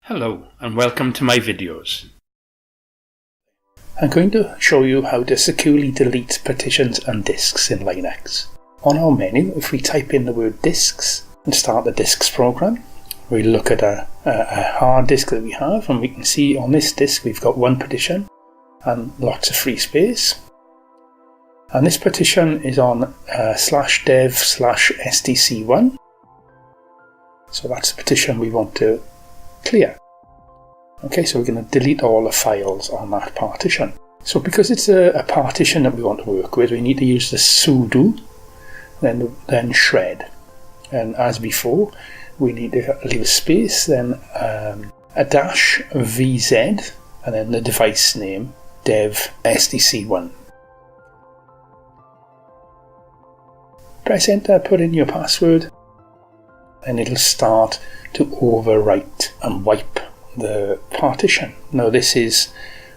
Hello and welcome to my videos. I'm going to show you how to securely delete partitions and disks in Linux. On our menu, if we type in the word disks and start the disks program, we look at a hard disk that we have, and we can see on this disk we've got one partition and lots of free space. And this partition is on /dev/stc1. So that's the partition we want to clear. Okay, so we're going to delete all the files on that partition. So because it's a partition that we want to work with, we need to use the sudo, then shred. And as before, we need to leave a space, then a dash vz, and then the device name, dev stc1. Press enter, put in your password, and it'll start to overwrite and wipe the partition. Now this is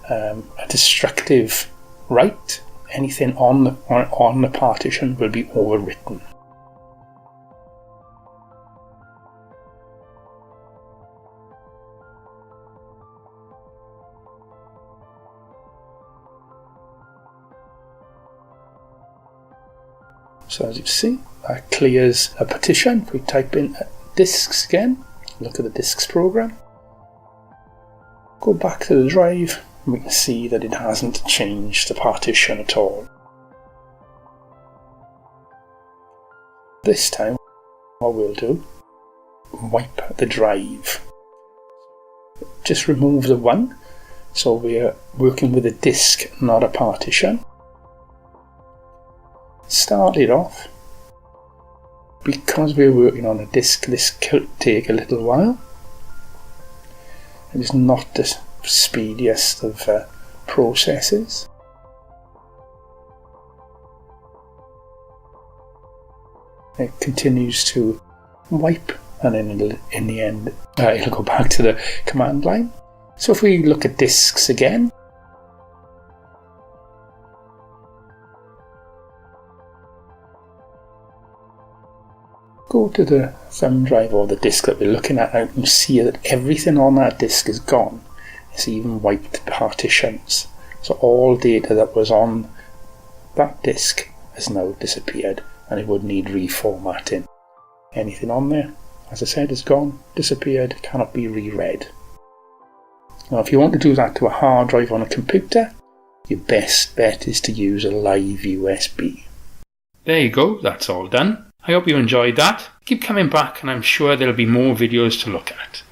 a destructive write. Anything on the partition will be overwritten. So as you see, that clears a partition. If we type in disks again, look at the disks program, go back to the drive, and we can see that it hasn't changed the partition at all. This time, what we'll do, wipe the drive. Just remove the one, so we're working with a disk, not a partition. Start it off. Because we're working on a disk, this could take a little while. It is not the speediest of processes. It continues to wipe, and then in the end it'll go back to the command line. So if we look at disks again, go to the thumb drive or the disk that we're looking at, and you can see that everything on that disk is gone. It's even wiped partitions. So all data that was on that disk has now disappeared, and it would need reformatting. Anything on there, as I said, is gone, disappeared, cannot be reread. Now if you want to do that to a hard drive on a computer, your best bet is to use a live USB. There you go, that's all done. I hope you enjoyed that. Keep coming back and I'm sure there'll be more videos to look at.